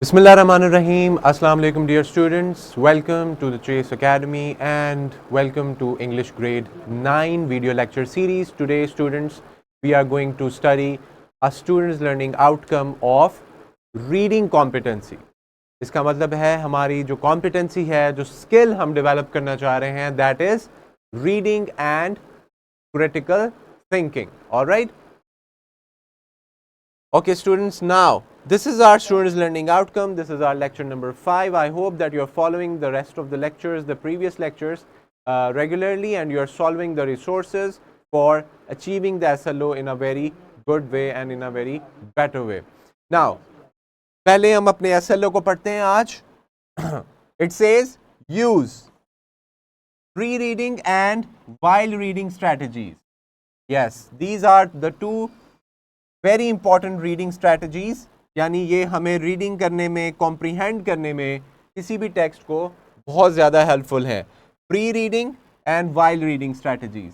Bismillahirrahmanirrahim. Assalamu alaikum dear students. Welcome to the Chase Academy and welcome to English grade 9 video lecture series. Today students, we are going to study a student's learning outcome of reading competency. इसका मतलब है हमारी जो competency है, जो skill हम develop करना चाह रहे हैं, that is reading and critical thinking. All right? Okay students, now this is our students learning outcome. This is our lecture number 5. I hope that you're following the rest of the lectures, the previous lectures regularly, and you're solving the resources for achieving the SLO in a very good way and in a very better way. Now, पहले हम अपने SLO को पढ़ते हैं आज. It says use pre-reading and while reading strategies. Yes, these are the two very important reading strategies, यानी ये हमें रीडिंग करने में, कॉम्प्रीहेंड करने में किसी भी टेक्स्ट को बहुत ज़्यादा हेल्पफुल है. Pre reading and while reading strategies.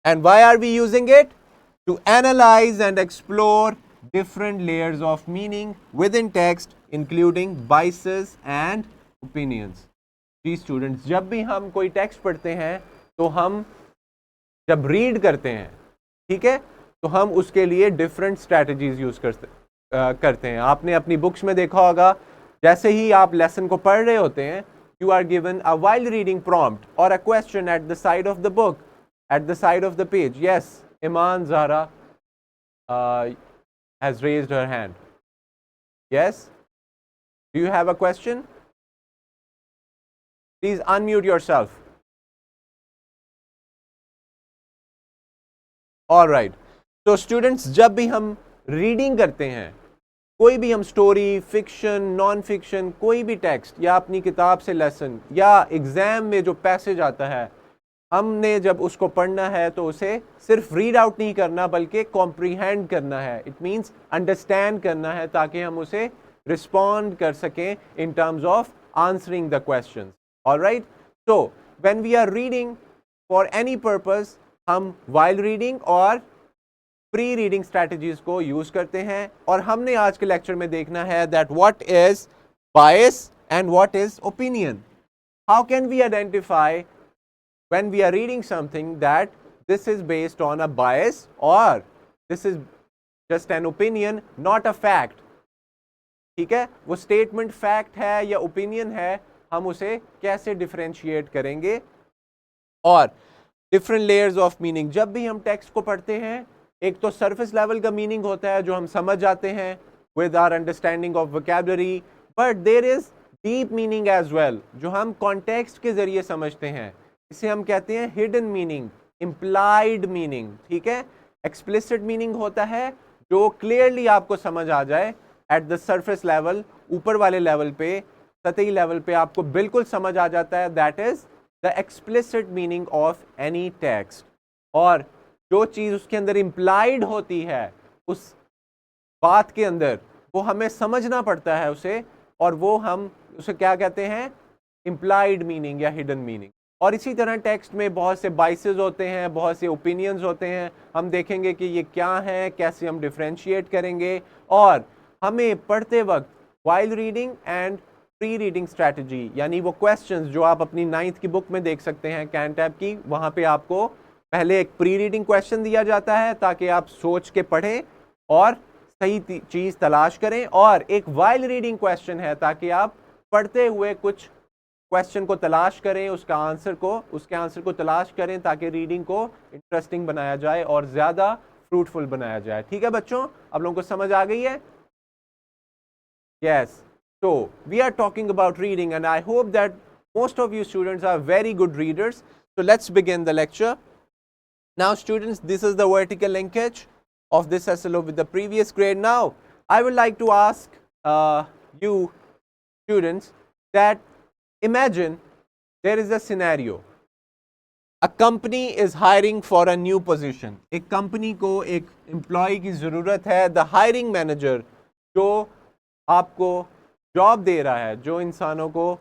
And why are we using it? To analyze and explore different layers of meaning within text including biases and opinions. जी स्टूडेंट्स, जब भी हम कोई टेक्स्ट पढ़ते हैं तो हम जब रीड करते हैं, ठीक है, तो हम उसके लिए डिफरेंट स्ट्रैटेजीज यूज़ करते हैं. आपने अपनी बुक्स में देखा होगा, जैसे ही आप लेसन को पढ़ रहे होते हैं, you are given a while reading prompt और a question at the side of the book, at the side of the page. Yes, Iman Zahra has raised her hand. Yes, do you have a question? Please unmute yourself. Alright. तो students, जब भी हम reading करते हैं, कोई भी हम story, fiction, non fiction, कोई भी टेक्स्ट या अपनी किताब से लेसन या एग्ज़ाम में जो पैसेज आता है, हमने जब उसको पढ़ना है तो उसे सिर्फ रीड आउट नहीं करना बल्कि कॉम्प्रीहेंड करना है. इट मीन्स अंडरस्टैंड करना है ताकि हम उसे रिस्पॉन्ड कर सकें in terms of answering the question. Alright. So when we are reading for any purpose, हम वाइल रीडिंग और प्री रीडिंग स्ट्रैटेजीज को यूज करते हैं. और हमने आज के लेक्चर में देखना है that what is bias and what is opinion. How can we identify when we are reading something that this is based on a bias और this is just an opinion, not a fact. ठीक है, वो statement fact है या opinion है, हम उसे कैसे डिफरेंशिएट करेंगे. और डिफरेंट लेयर्स ऑफ मीनिंग. जब भी हम टेक्स्ट को पढ़ते हैं, एक तो सरफेस लेवल का मीनिंग होता है जो हम समझ जाते हैं with our understanding of vocabulary, but there is deep meaning as well जो हम कॉन्टेक्स्ट के जरिए समझते हैं. इसे हम कहते हैं हिडन मीनिंग, इम्प्लाइड मीनिंग. ठीक है, एक्सप्लिसिट मीनिंग होता है जो क्लियरली आपको समझ आ जाए एट द सरफेस लेवल, ऊपर वाले लेवल पे, सतही लेवल पे आपको बिल्कुल समझ आ जाता है. That is the explicit meaning of any text. और जो चीज़ उसके अंदर इम्प्लाइड होती है उस बात के अंदर, वो हमें समझना पड़ता है उसे, और वो हम उसे क्या कहते हैं? इम्प्लाइड मीनिंग या हिडन मीनिंग. और इसी तरह टेक्स्ट में बहुत से बाइसेस होते हैं, बहुत से ओपिनियंस होते हैं. हम देखेंगे कि ये क्या है, कैसे हम डिफरेंशिएट करेंगे. और हमें पढ़ते वक्त while reading and pre reading strategy, यानी वो क्वेश्चंस जो आप अपनी 9th की बुक में देख सकते हैं, कैन टैब की, वहाँ पे आपको पहले एक प्री रीडिंग क्वेश्चन दिया जाता है ताकि आप सोच के पढ़ें और सही चीज़ तलाश करें. और एक वाइल रीडिंग क्वेश्चन है ताकि आप पढ़ते हुए कुछ क्वेश्चन को तलाश करें, उसके आंसर को तलाश करें ताकि रीडिंग को इंटरेस्टिंग बनाया जाए और ज़्यादा फ्रूटफुल बनाया जाए. ठीक है बच्चों, आप लोगों को समझ आ गई है? Yes. So we are talking about reading and I hope that most of you students are very good readers. So let's begin the lecture. Now students, this is the vertical linkage of this SLO with the previous grade. Now I would like to ask you students that imagine there is a scenario. A company is hiring for a new position. एक company को एक employee की ज़रूरत है. The hiring manager जो आपको job दे रहा है, जो इंसानों को,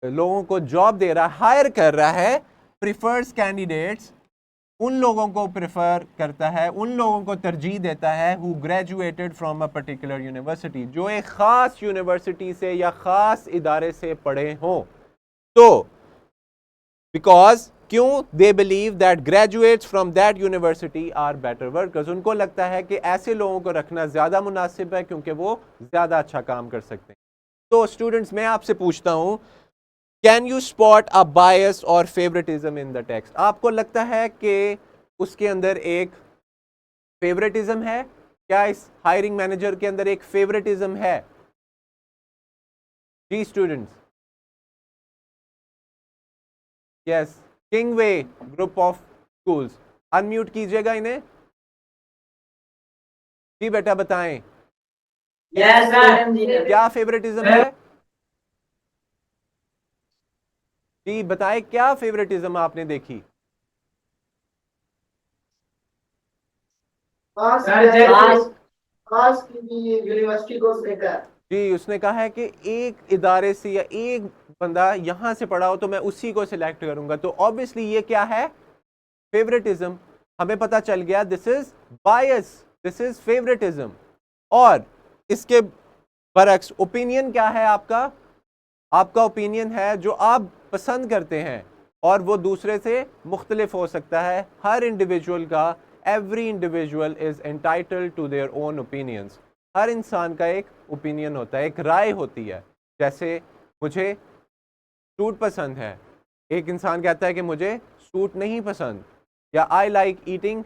लोगों को जॉब दे रहा है, हायर कर रहा है, prefers candidates उन लोगों को प्रेफर करता है, उन लोगों को तरजीह देता है who graduated from a particular university, जो एक ख़ास यूनिवर्सिटी से या ख़ास इदारे से पढ़े हों। तो बिकॉज क्यों? They believe that graduates from that university are better workers. उनको लगता है कि ऐसे लोगों को रखना ज़्यादा मुनासिब है क्योंकि वो ज़्यादा अच्छा काम कर सकते हैं। तो स्टूडेंट्स, मैं आपसे पूछता हूं, can you spot a bias और फेवरेटिज्म इन द टेक्स्ट? आपको लगता है कि उसके अंदर एक फेवरेटिज्म है? क्या इस हायरिंग मैनेजर के अंदर एक फेवरेटिज्म है? जी students, yes, Kingway group of schools, unmute कीजिएगा इन्हें। जी बेटा बताएं, यस सर। क्या फेवरेटिज्म है? जी बताएं, क्या फेवरेटिज्म आपने देखी? खास यूनिवर्सिटी को लेकर। जी, उसने कहा है कि एक इदारे से या एक बंदा यहां से पढ़ा हो तो मैं उसी को सिलेक्ट करूंगा। तो ऑब्वियसली ये क्या है? फेवरेटिज्म। हमें पता चल गया this is bias, this is favouritism. और इसके बरक्स ओपिनियन क्या है आपका? आपका ओपिनियन है जो आप पसंद करते हैं और वो दूसरे से मुख्तलिफ हो सकता है। हर इंडिविजुअल का, every individual is entitled to their own opinions. हर इंसान का एक ओपिनियन होता है, एक राय होती है। जैसे मुझे सूट पसंद है, एक इंसान कहता है कि मुझे सूट नहीं पसंद। या I like eating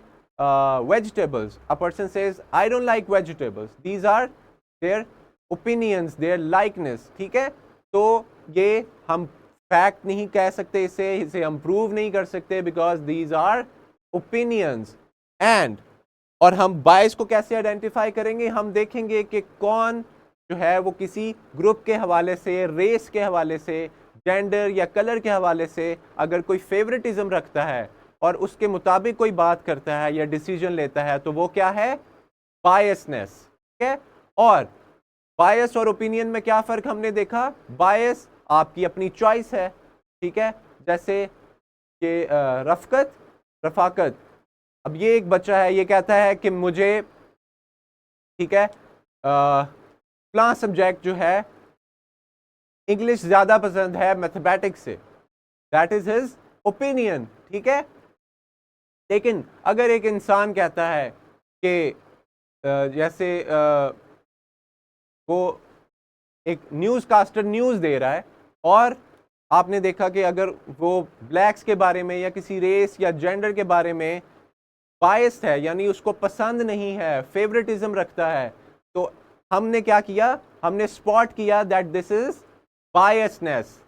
vegetables, a person says I don't like vegetables. These are their opinions, their likeness. ठीक है, तो ये हम फैक्ट नहीं कह सकते, इसे हम प्रूव नहीं कर सकते, because these are opinions. And और हम बायस को कैसे आइडेंटिफाई करेंगे? हम देखेंगे कि कौन जो है वो किसी ग्रुप के हवाले से, रेस के हवाले से, जेंडर या कलर के हवाले से अगर कोई फेवरेटिज्म रखता है और उसके मुताबिक कोई बात करता है या डिसीजन लेता है तो वो क्या है? बायसनेस। ठीक है, और बायस और ओपिनियन में क्या फ़र्क हमने देखा? बायस आपकी अपनी चॉइस है, ठीक है, जैसे कि रफाकत। अब ये एक बच्चा है, ये कहता है कि मुझे, ठीक है, फलां सब्जेक्ट जो है इंग्लिश ज़्यादा पसंद है मैथमेटिक्स से। That is his opinion. ठीक है, लेकिन अगर एक इंसान कहता है कि जैसे वो एक न्यूज़ कास्टर न्यूज़ दे रहा है और आपने देखा कि अगर वो ब्लैक्स के बारे में या किसी रेस या जेंडर के बारे में बायस्ड है, यानी उसको पसंद नहीं है, फेवरेटिज्म रखता है, तो हमने क्या किया? हमने स्पॉट किया दैट दिस इज बायसनेस।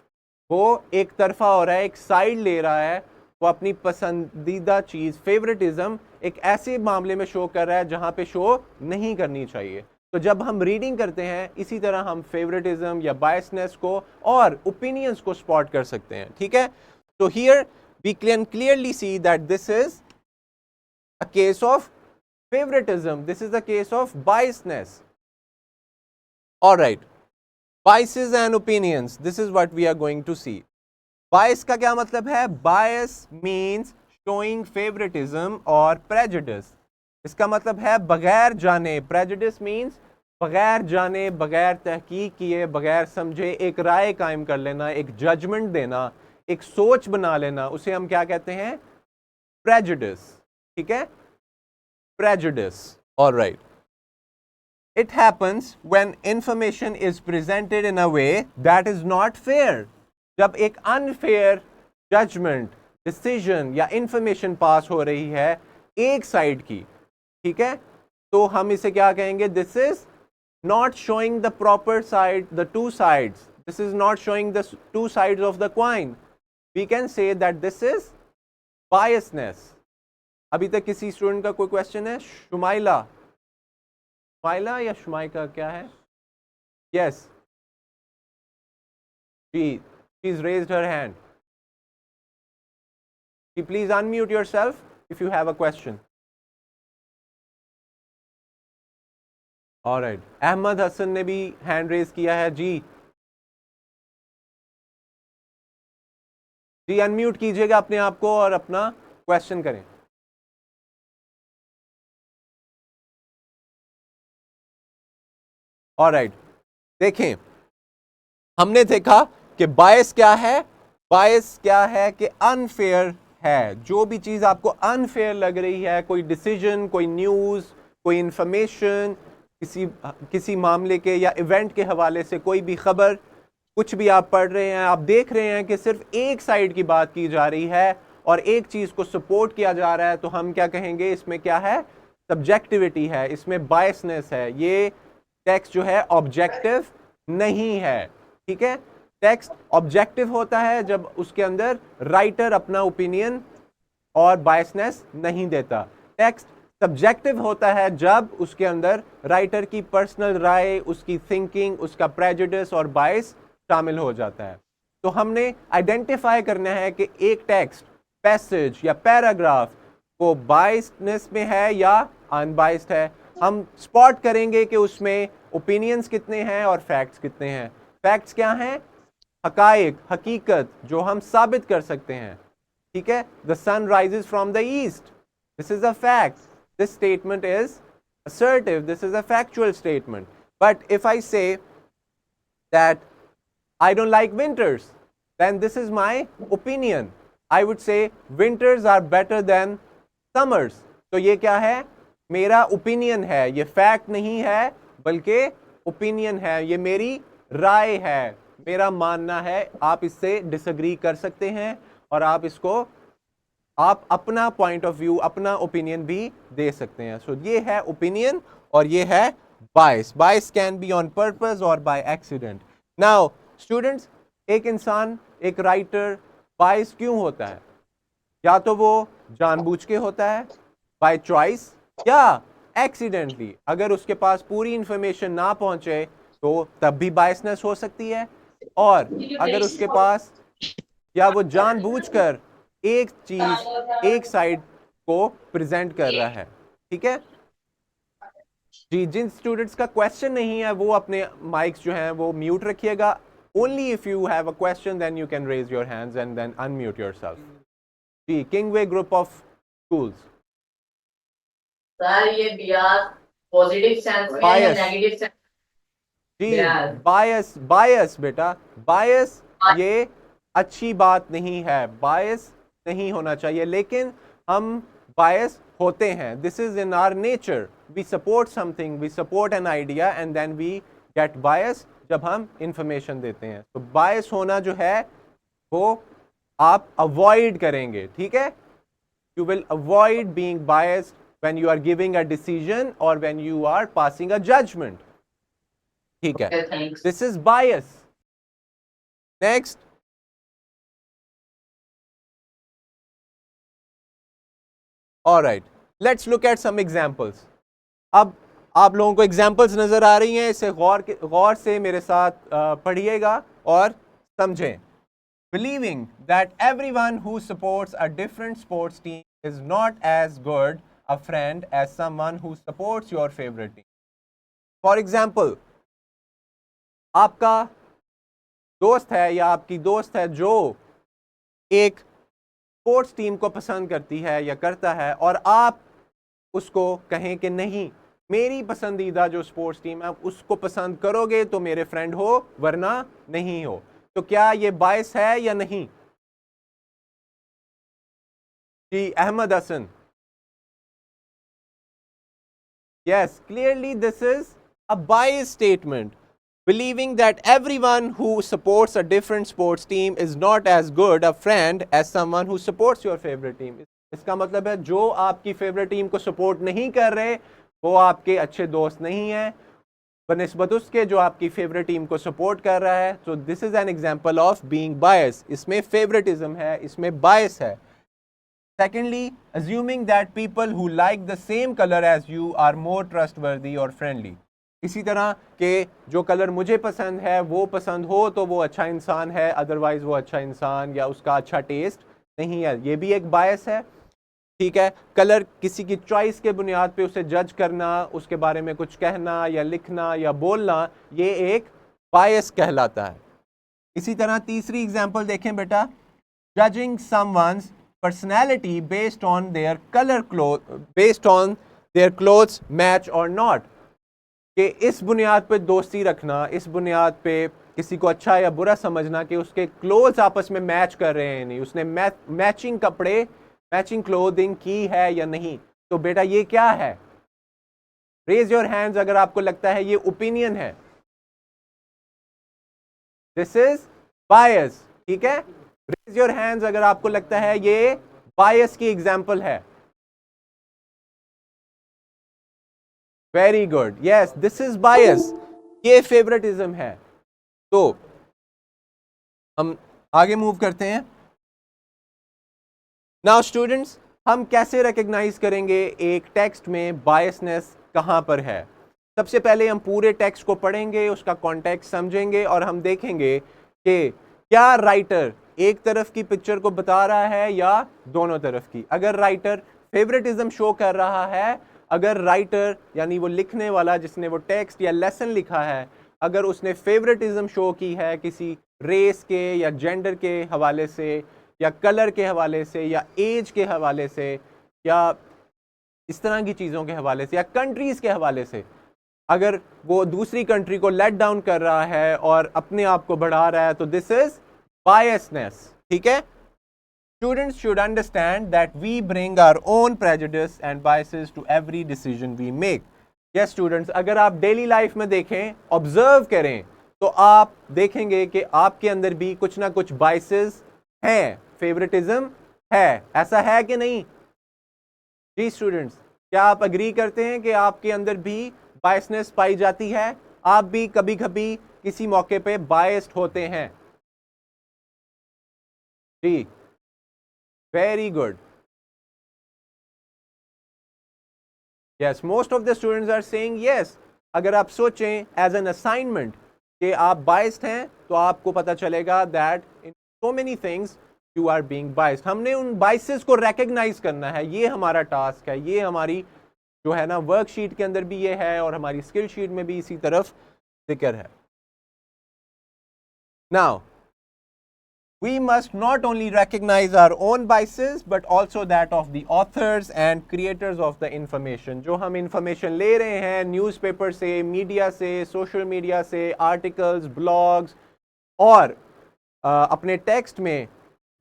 वो एक तरफा हो रहा है, एक साइड ले रहा है, वो अपनी पसंदीदा चीज़ फेवरेटिज्म एक ऐसे मामले में शो कर रहा है जहां पे शो नहीं करनी चाहिए। तो जब हम रीडिंग करते हैं इसी तरह हम फेवरेटिज्म या बायसनेस को और ओपिनियंस को स्पॉट कर सकते हैं। ठीक है, तो here we can clearly see that this is a case of favoritism, this is a case of biasness. All right, biases and opinions, this is what we are going to see. Bias का क्या मतलब है? Bias means showing favoritism or prejudice. इसका मतलब है बगैर जाने, prejudice means बगैर जाने, बगैर तहकीक किए, बगैर समझे एक राय कायम कर लेना, एक जजमेंट देना, एक सोच बना लेना, उसे हम क्या कहते हैं? prejudice. ठीक है, prejudice. All right. It happens when information is presented in a way that is not fair. जब एक unfair judgment, decision या information पास हो रही है एक साइड की, ठीक है, तो हम इसे क्या कहेंगे? This is not showing the proper side, the two sides. This is not showing the two sides of the coin. We can say that this is biasness. अभी तक किसी स्टूडेंट का कोई क्वेश्चन है? शुमाइला, शुमाइला या शुमाइका क्या है? यस जी, please raised her hand. Please unmute yourself if you have a question. Alright, Ahmad Hasan ने भी हैंड रेज किया है। जी जी, अनम्यूट कीजिएगा अपने आप को और अपना क्वेश्चन करें। ऑलराइट, देखें हमने देखा कि बायस क्या है, बायस क्या है कि अनफेयर है। जो भी चीज़ आपको अनफेयर लग रही है, कोई डिसीजन, कोई न्यूज़, कोई इंफॉर्मेशन, किसी मामले के या इवेंट के हवाले से कोई भी खबर, कुछ भी आप पढ़ रहे हैं, आप देख रहे हैं कि सिर्फ एक साइड की बात की जा रही है और एक चीज़ को सपोर्ट किया जा रहा है, तो हम क्या कहेंगे, इसमें क्या है, सब्जेक्टिविटी है, इसमें बायसनेस है, ये टेक्स्ट जो है ऑब्जेक्टिव नहीं है। ठीक है, टेक्स्ट ऑब्जेक्टिव होता है जब उसके अंदर राइटर अपना ओपिनियन और बायसनेस नहीं देता। टेक्स्ट सब्जेक्टिव होता है जब उसके अंदर राइटर की पर्सनल राय, उसकी थिंकिंग, उसका प्रेजुडिस और बायस शामिल हो जाता है। तो हमने आइडेंटिफाई करना है कि एक टेक्स्ट, पैसेज या पैराग्राफ को बायसनेस में है या अनबायस्ड है। हम स्पॉट करेंगे कि उसमें ओपिनियंस कितने हैं और फैक्ट्स कितने हैं। फैक्ट्स क्या हैं, हकायक, हकीकत जो हम साबित कर सकते हैं। ठीक है, the sun rises from the east, this is a fact, this statement is assertive, this is a factual statement. But if I say that I don't like winters, then this is my opinion. I would say winters are better than summers. तो ये क्या है, मेरा opinion है, ये fact नहीं है बल्कि ओपिनियन है, ये मेरी राय है, मेरा मानना है। आप इससे डिसएग्री कर सकते हैं और आप अपना पॉइंट ऑफ व्यू, अपना ओपिनियन भी दे सकते हैं। सो ये है ओपिनियन और ये है बायस। बायस कैन बी ऑन पर्पस और बाय एक्सीडेंट। नाउ स्टूडेंट्स, एक इंसान, एक राइटर बायस क्यों होता है? या तो वो जानबूझ के होता है, बाय चॉइस, या एक्सीडेंटली। अगर उसके पास पूरी इंफॉर्मेशन ना पहुंचे तो तब भी बायसनेस हो सकती है, और अगर उसके पास, या वो जानबूझकर एक चीज, एक साइड को प्रेजेंट कर रहा है। ठीक है जी, जिन स्टूडेंट्स का क्वेश्चन नहीं है वो अपने माइक्स जो हैं वो म्यूट रखिएगा। Only if you have a question then you can raise your hands and then unmute yourself. जी, Kingway group of schools. Sir ये बियास पॉजिटिव सेंस में या Bias. Negative sense? जी, बियास। बायस, बायस बेटा, bias ये अच्छी बात नहीं है, बायस नहीं होना चाहिए, लेकिन हम बायस होते हैं। This is in our nature, we support something, we support an idea and then we get bias जब हम इंफॉर्मेशन देते हैं। तो बायस होना जो है वो आप अवॉइड करेंगे। ठीक है, you will avoid being biased when you are giving a decision or when you are passing a judgment. ठीक है, Okay, thanks. this is bias. Next, all right, let's look at some examples. अब आप लोगों को examples नजर आ रही हैं, इसे गौर से मेरे साथ पढ़िएगा और समझें। Believing that everyone who supports a different sports team is not as good a friend as someone who supports your favorite team. For example, आपका दोस्त है या आपकी दोस्त है जो एक स्पोर्ट्स टीम को पसंद करती है या करता है, और आप उसको कहें कि नहीं, मेरी पसंदीदा जो स्पोर्ट्स टीम है उसको पसंद करोगे तो मेरे फ्रेंड हो, वरना नहीं हो। तो क्या ये बायस है या नहीं? जी, Ahmad Hasan. Yes, clearly this is a biased statement. Believing that everyone who supports a different sports team is not as good a friend as someone who supports your favorite team. इसका मतलब है जो आपकी फेवरेट टीम को support नहीं कर रहे वो आपके अच्छे दोस्त नहीं हैं बनिस्बत उसके जो आपकी फेवरेट टीम को सपोर्ट कर रहा है। So this is an example of being bias. इसमें फेवरेटिज्म है, इसमें बायस है। Secondly, assuming that people who like the same color as you are more trustworthy or friendly. इसी तरह के जो कलर मुझे पसंद है वो पसंद हो तो वो अच्छा इंसान है, अदरवाइज वो अच्छा इंसान या उसका अच्छा टेस्ट नहीं है, ये भी एक बायस है। ठीक है, कलर किसी की चॉइस के बुनियाद पे उसे जज करना, उसके बारे में कुछ कहना या लिखना या बोलना, ये एक बायस कहलाता है। इसी तरह तीसरी एग्जांपल देखें बेटा, judging someone's personality based on their color clothes, based on their clothes match or not. कि इस बुनियाद पे दोस्ती रखना, इस बुनियाद पे किसी को अच्छा या बुरा समझना कि उसके क्लोथ्स आपस में मैच कर रहे हैं नहीं, उसने मैचिंग कपड़े, मैचिंग क्लोथिंग की है या नहीं, तो बेटा ये क्या है? रेज योर हैंड्स अगर आपको लगता है ये ओपिनियन है। दिस इज बायस, ठीक है? रेज योर हैंड्स अगर आपको लगता है ये बायस की एग्जाम्पल है। Very good, yes this is बायस, ये फेवरेटिज्म है। तो हम आगे मूव करते हैं। नाउ स्टूडेंट्स, हम कैसे रिकॉग्नाइज करेंगे एक टेक्स्ट में बायसनेस कहां पर है? सबसे पहले हम पूरे टेक्स्ट को पढ़ेंगे, उसका कॉन्टेक्स्ट समझेंगे और हम देखेंगे कि क्या राइटर एक तरफ की पिक्चर को बता रहा है या दोनों तरफ की। अगर राइटर फेवरेटिज्म शो कर रहा है, अगर राइटर यानी वो लिखने वाला जिसने वो टेक्स्ट या लेसन लिखा है, अगर उसने फेवरेटिज्म शो की है किसी रेस के या जेंडर के हवाले से या कलर के हवाले से या एज के हवाले से या इस तरह की चीज़ों के हवाले से या कंट्रीज़ के हवाले से, अगर वो दूसरी कंट्री को लेट डाउन कर रहा है और अपने आप को बढ़ा रहा है, तो दिस इज बायसनेस, ठीक है? Students should understand that we bring our own prejudice and biases to every decision we make. Yes students, अगर आप डेली लाइफ में देखें, ऑब्जर्व करें, तो आप देखेंगे कि आपके अंदर भी कुछ ना कुछ बाइसेस हैं, फेवरेटिज्म है। ऐसा है कि नहीं? जी स्टूडेंट्स, क्या आप अग्री करते हैं कि आपके अंदर भी बायसनेस पाई जाती है? आप भी कभी कभी किसी मौके पे बायस्ड होते हैं? जी, very good. Yes, most of the students are saying yes. अगर आप सोचें एज एन असाइनमेंट कि आप बायस्ड हैं, तो आपको पता चलेगा that in so many things you are being biased. हमने उन बायसेस को रिकॉग्नाइज करना है, ये हमारा टास्क है, ये हमारी जो है ना वर्कशीट के अंदर भी ये है और हमारी स्किल शीट में भी इसी तरफ जिक्र है। Now we must not only recognize our own biases but also that of the authors and creators of the information. जो हम information ले रहे हैं न्यूज़पेपर से, मीडिया से, सोशल मीडिया से, आर्टिकल्स, ब्लॉग्स और अपने टेक्स्ट में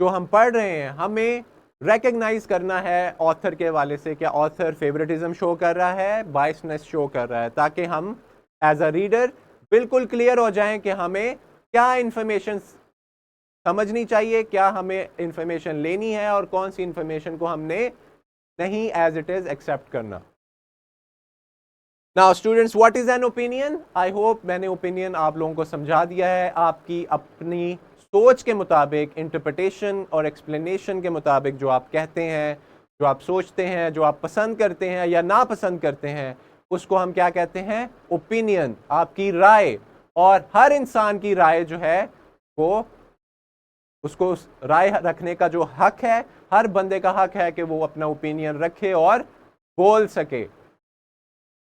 जो हम पढ़ रहे हैं, हमें recognize करना है ऑथर के हवाले से, क्या ऑथर फेवरेटिज्म शो कर रहा है, बायसनेस शो कर रहा है, ताकि हम एज अ रीडर बिल्कुल क्लियर हो जाएं कि हमें क्या इंफॉर्मेशन समझनी चाहिए, क्या हमें इंफॉर्मेशन लेनी है और कौन सी इंफॉर्मेशन को हमने नहीं एज इट इज एक्सेप्ट करना। Now students, what is an opinion? I hope मैंने ओपिनियन आप लोगों को समझा दिया है। आपकी अपनी सोच के मुताबिक, इंटरप्रिटेशन और एक्सप्लेनेशन के मुताबिक जो आप कहते हैं, जो आप सोचते हैं, जो आप पसंद करते हैं या नापसंद करते हैं, उसको हम क्या कहते हैं? ओपिनियन, आपकी राय। और हर इंसान की राय जो है वो, उसको राय रखने का जो हक है, हर बंदे का हक है कि वो अपना ओपिनियन रखे और बोल सके।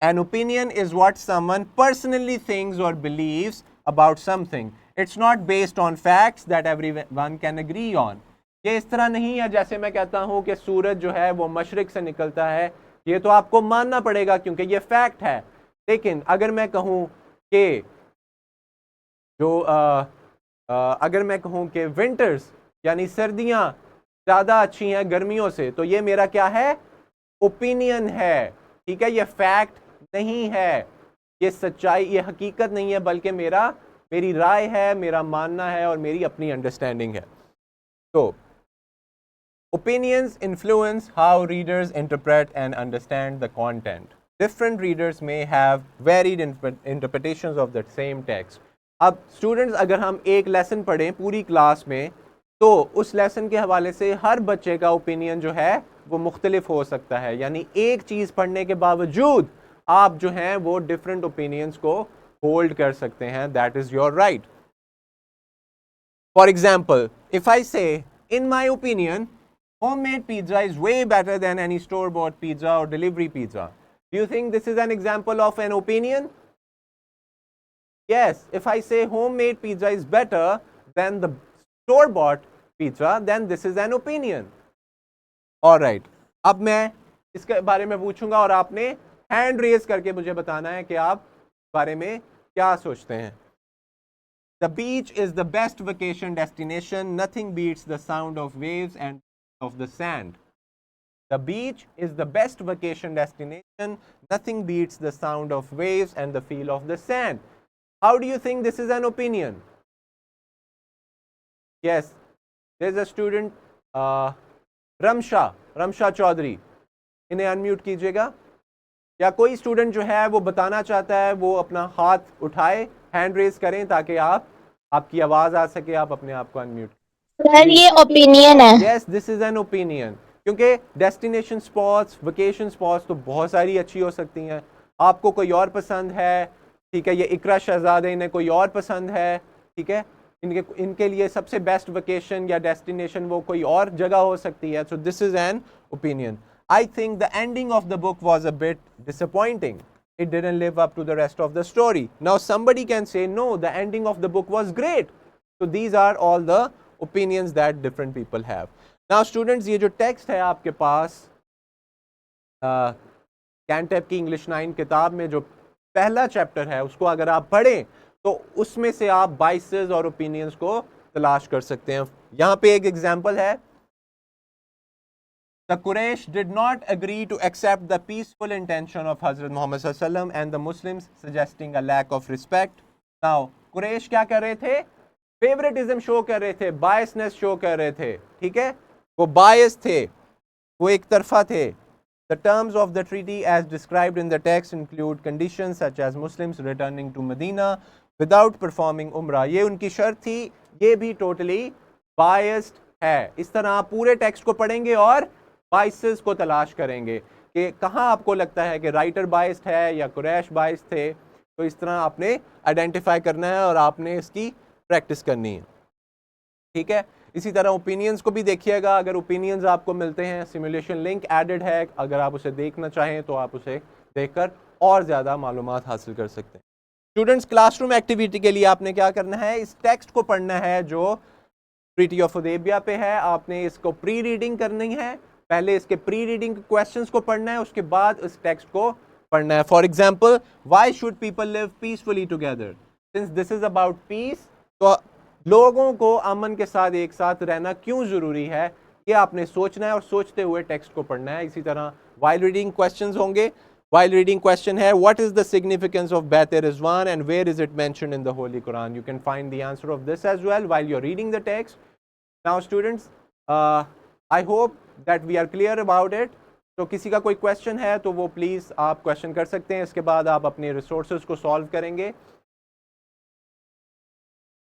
An opinion is what someone personally thinks or believes about something. It's not based on facts that everyone can agree on. ये इस तरह नहीं है जैसे मैं कहता हूं कि सूरज जो है वो मशरिक से निकलता है, ये तो आपको मानना पड़ेगा क्योंकि ये फैक्ट है। लेकिन अगर मैं कहूं कि जो अगर मैं कहूं कि विंटर्स यानी सर्दियां ज़्यादा अच्छी हैं गर्मियों से, तो ये मेरा क्या है? ओपिनियन है, ठीक है? ये फैक्ट नहीं है, ये सच्चाई, ये हकीकत नहीं है, बल्कि मेरी राय है, मेरा मानना है और मेरी अपनी अंडरस्टैंडिंग है। तो opinions influence how readers interpret and understand the content. Different readers may have varied interpretations of the same text. अब स्टूडेंट्स, अगर हम एक लेसन पढ़ें पूरी क्लास में, तो उस लेसन के हवाले से हर बच्चे का ओपिनियन जो है वो मुख्तलिफ हो सकता है। यानी एक चीज़ पढ़ने के बावजूद आप जो हैं वो डिफरेंट ओपिनियंस को होल्ड कर सकते हैं। That is your right. For example, if I say in my opinion homemade pizza is way better than any store-bought pizza or delivery pizza. Do you think this is an example of an opinion? Yes, if I say homemade pizza is better than the store-bought pizza, then this is an opinion. All right. अब मैं इसके बारे में पूछूंगा और आपने hand raise करके मुझे बताना है कि आप बारे में क्या सोचते हैं? The beach is the best vacation destination. Nothing beats the sound of waves and of the sand. The beach is the best vacation destination. Nothing beats the sound of waves and the feel of the sand. How do you think this is an opinion? Yes, there's a student, Ramsha Chaudhary. इन्हें unmute कीजिएगा. या कोई student जो है वो बताना चाहता है, वो अपना हाथ उठाए, हैंड रेज करें ताकि आपकी आवाज आ सके, आप अपने आप को अनम्यूट. सर ये ओपिनियन है. Yes, this is an opinion. क्योंकि डेस्टिनेशन स्पॉट्स, वेकेशन स्पॉट्स तो बहुत सारी अच्छी हो सकती हैं. आपको कोई और पसंद है, ठीक है, ये इकरा शहजादे इन्हें कोई और पसंद है, ठीक है, इनके लिए सबसे बेस्ट वेकेशन या डेस्टिनेशन वो कोई और जगह हो सकती है. So this is an opinion. I think the ending of the book was a bit disappointing. It didn't live up to the rest of the story. Now somebody can say, no, the ending of the book was great. So these are all the opinions that different people have. Now students, ये जो text है आपके पास कैंटेप की English 9 किताब में जो पहला chapter है, उसको अगर आप पढ़ें तो उसमें से आप बाइसेस और ओपिनियंस को तलाश कर सकते हैं. यहाँ पे एक एग्जाम्पल है. The Quraysh did not agree to accept the peaceful intention of Hazrat Muhammad sallallahu alaihi wasallam and the Muslims, suggesting a lack of respect. Now, Quraysh क्या कर रहे थे? फेवरेटिज्म शो कर रहे थे, बायसनेस शो कर रहे थे, ठीक है, वो बायस थे, वो एक तरफा थे. The terms of the treaty as described in the text include conditions such as Muslims returning to Medina without performing Umrah. ये उनकी शर्त थी. ये भी totally biased है. इस तरह आप पूरे टेक्स्ट को पढ़ेंगे और बाइसेस को तलाश करेंगे कि कहाँ आपको लगता है कि राइटर बाइस्ड है या कुरैश बाइस्ड थे. तो इस तरह आपने आइडेंटिफाई करना है और आपने इसकी प्रैक्टिस करनी है, ठीक है. इसी तरह ओपिनियंस को भी देखिएगा. अगर ओपिनियंस आपको मिलते हैं, सिमुलेशन लिंक एडेड है, अगर आप उसे देखना चाहें तो आप उसे देखकर और ज़्यादा मालूमात हासिल कर सकते हैं. स्टूडेंट्स, क्लासरूम एक्टिविटी के लिए आपने क्या करना है? इस टेक्स्ट को पढ़ना है जो ट्रीटी ऑफ हुदैबिया पे है. आपने इसको प्री रीडिंग करनी है. पहले इसके प्री रीडिंग क्वेश्चंस को पढ़ना है, उसके बाद इस टेक्स्ट को पढ़ना है. For example, why should people live peacefully together? Since this is about piece, तो लोगों को अमन के साथ एक साथ रहना क्यों ज़रूरी है, ये आपने सोचना है और सोचते हुए टेक्स्ट को पढ़ना है. इसी तरह वाइल रीडिंग क्वेश्चंस होंगे. वाइल रीडिंग क्वेश्चन है, what is the significance of Bait Rizwan and where is it mentioned in the holy Quran? You can find the answer of this as well while you are reading the text. Now students, I hope that we are clear about it. तो किसी का कोई question है तो वो please आप question कर सकते हैं. इसके बाद आप अपने रिसोर्सेज को सॉल्व करेंगे.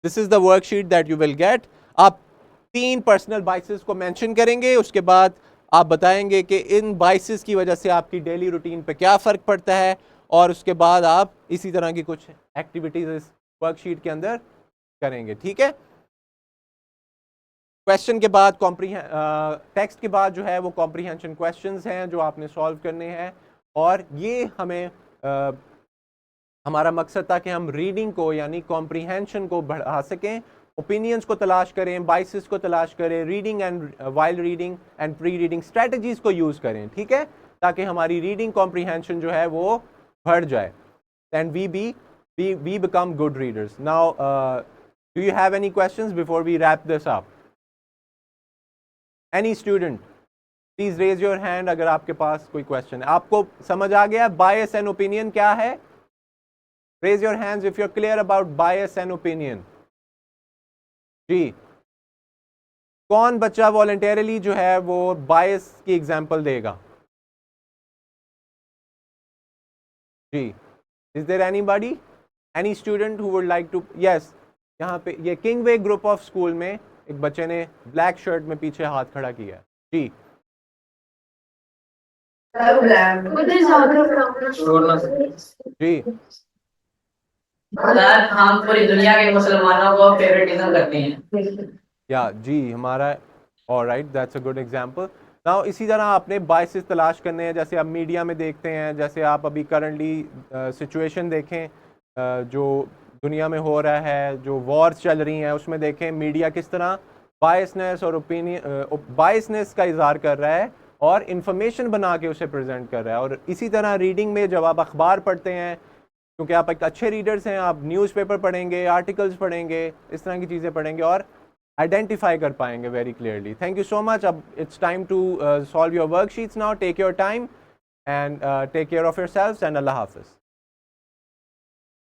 This is the worksheet that you will get. आप 3 पर्सनल बाइसेस को मेंशन करेंगे. उसके बाद आप बताएंगे कि इन बाइसेस की वजह से आपकी डेली रूटीन पे क्या फ़र्क पड़ता है, और उसके बाद आप इसी तरह की कुछ एक्टिविटीज़ इस वर्कशीट के अंदर करेंगे, ठीक है. क्वेश्चन के बाद टेक्स्ट के बाद जो है वो कॉम्प्रीहेंशन क्वेश्चंस हैं जो आपने सॉल्व करने हैं. और ये हमें हमारा मकसद था कि हम रीडिंग को यानी कॉम्प्रीहेंशन को बढ़ा सकें. ओपिनियंस को तलाश करें, बाइसेस को तलाश करें, reading and while reading and pre reading strategies को यूज़ करें, ठीक है, ताकि हमारी रीडिंग कॉम्प्रीहेंशन जो है वो बढ़ जाए. And we become good readers. Now do you have any questions before we wrap this up? Any student, please raise your hand अगर आपके पास कोई क्वेश्चन है. आपको समझ आ गया बायस एंड ओपिनियन क्या है? Raise your hands if you're clear about bias and opinion. जी, कौन बच्चा वॉलंटियरली जो है वो बायस की एग्जाम्पल देगा? जी, is there anybody, any student who would like to? Yes, यहाँ पे ये किंगवे ग्रुप ऑफ स्कूल में एक बच्चे ने ब्लैक शर्ट में पीछे हाथ खड़ा किया. जी, जी, सर हम पूरी दुनिया के मुसलमानों को फेवरेटिज्म करते हैं. या जी, हमारा alright, that's a good example. Now इसी तरह आपने बायसेस तलाश करने हैं. जैसे आप मीडिया में देखते हैं, जैसे आप अभी करंटली सिचुएशन देखें जो दुनिया में हो रहा है, जो वॉर्स चल रही हैं, उसमें देखें मीडिया किस तरह बायसनेस और बायसनेस का इजहार कर रहा है और इंफॉर्मेशन बना के उसे प्रेजेंट कर रहा है. और इसी तरह रीडिंग में जब आप अखबार पढ़ते हैं क्योंकि आप एक अच्छे रीडर्स हैं, आप न्यूज़पेपर पढ़ेंगे, आर्टिकल्स पढ़ेंगे, इस तरह की चीज़ें पढ़ेंगे और आइडेंटिफाई कर पाएंगे very clearly. Thank you so much. अब it's time to solve your worksheets now. Take your time and take care of yourselves and Allah Hafiz.